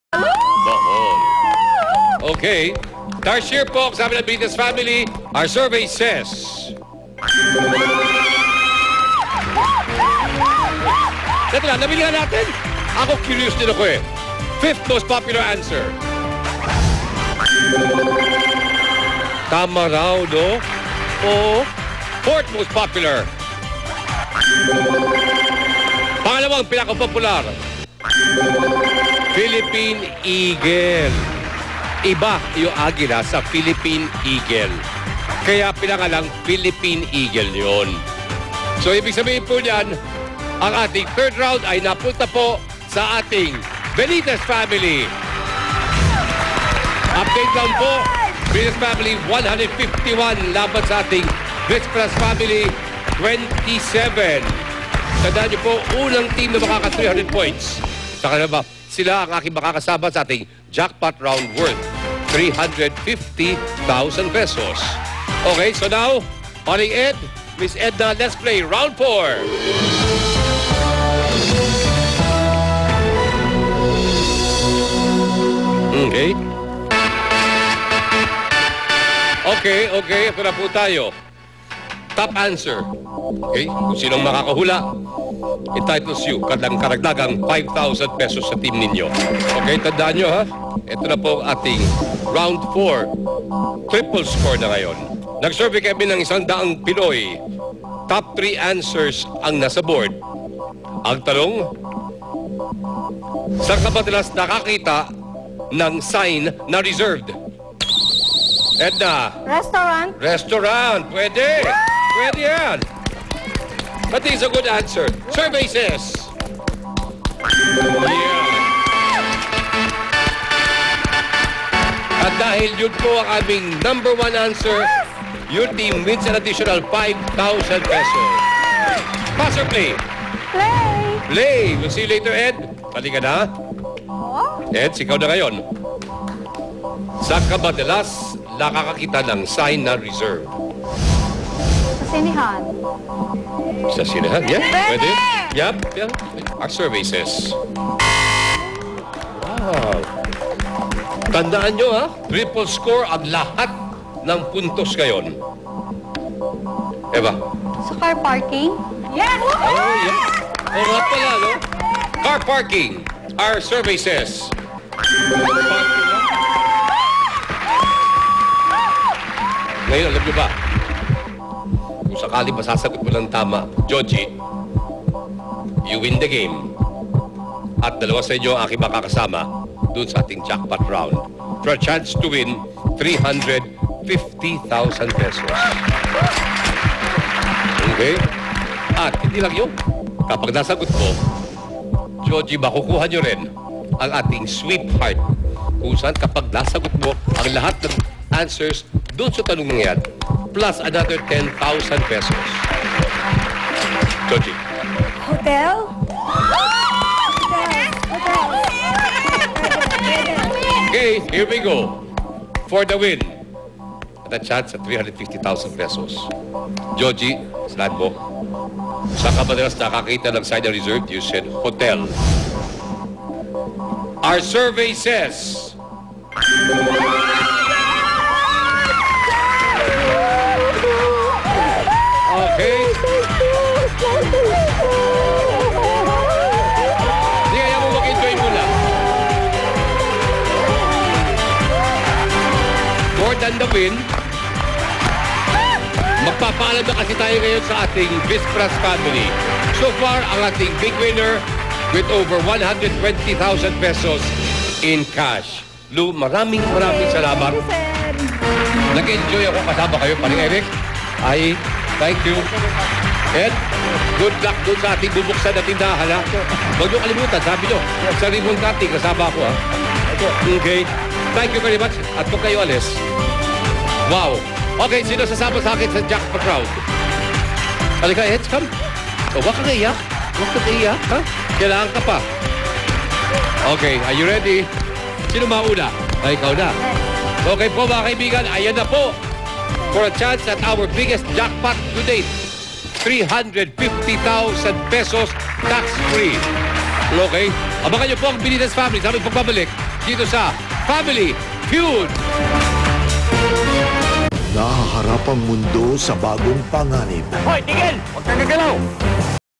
Bohol. Okay. Tarsier po, sabi ng Business Family, our survey says... Ito na, nabili natin. Ako curious din ako eh. Fifth most popular answer. Tama raw, no? O fourth most popular. Pangalawang pinakapopular. Philippine Eagle. Iba yung agila sa Philippine Eagle. Kaya pinangalang Philippine Eagle yon. So, ibig sabihin po niyan, ang ating third round ay napunta po sa ating Benitez Family. Update lang po, Benitez Family 151 laban sa ating Vizpras Family 27. Tandaan niyo po, unang team na makaka 300 points. Sa kanila ba, sila ang aking makakasama sa ating jackpot round worth 350,000 pesos. Okay, so now, Paring Ed, Miss Edna, let's play round 4. Okay. Okay, ito na po tayo. Top answer. Okay, kung sinong makakahula, entitles you ng karagdagang 5,000 pesos sa team ninyo. Okay, tandaan nyo ha. Ito na po ang ating round 4. Triple score na ngayon. Nag-survey kami ng 100 Pinoy. Top 3 answers ang nasa board. Ang tanong, saan ka ba madalas nakakita ng sign na reserved? Edna. Restaurant. Restaurant. Pwede. Pwede yan. That is a good answer. Survey says. Yeah. At dahil yun po ang aming number 1 answer, your team wins an additional 5,000 pesos. Pass or play? Play. Play. We'll see you later, Ed. Halika na. Ed, ikaw na ngayon. Saan ka madalas nakakakita ng sign na reserve? Sa sinihan. Sa sinihan? Yeah, Pwede. pwede. Yep, yeah. Our survey says. Wow. Tandaan nyo ha, triple score ang lahat ng puntos ngayon. Eva? Sa car parking. Yes! Oh, yeah. Oh, nga pala, no? Car parking. Our survey says. Ngayon, alam nyo ba? Kung sakali masasagot mo ng tama, Joji, you win the game. At dalawa sa inyo ang aking makakasama doon sa ating jackpot round for a chance to win 350,000 pesos. Okay? At hindi lang yun. Kapag nasagot mo, Joji, makukuha nyo rin ang ating sweetheart. Kung saan kapag nasagot mo ang lahat ng answers doon sa tanong ng yan, plus another 10,000 pesos. Joji. Hotel. Okay, here we go. For the win. At a chance at 350,000 pesos. Joji, saan mo? Saan ka madalas nakakita ng sign na reserve? You said hotel. Our survey says... Okay. Hindi kaya mo mag-enjoy muna. More than the win, magpapaalam na kasi tayo ngayon sa ating Vizpras Family. So far, ang ating big winner with over 120,000 pesos in cash. Lou, maraming salamat. Nag-enjoy ako kasama kayo, Paring Eric. Ay, thank you. Ed, good luck doon sa ating bubuksan na tindahan, ha? Huwag niyo kalimutan, sabi niyo, sa ribbon cutting, kasama ako, ha? Okay. Thank you very much. At kung kayo alis. Wow. Okay, sino sasama sa akin sa jackpot round? Halika, Ed, come. O, huwag kang iyak. Huwag kang iyak, ha? Kailangan ka pa. Okay, are you ready? Sino mauna? Ay, ikaw na. Okay po, mga kaibigan, ayan na po. For a chance at our biggest jackpot to date. 350,000 pesos tax-free. Okay. Abangan niyo po ang Benitez Family sa aming pagbabalik dito sa Family Feud. Nahaharap ang mundo sa bagong panganib. Hoy, tigil! Huwag kang gagalaw!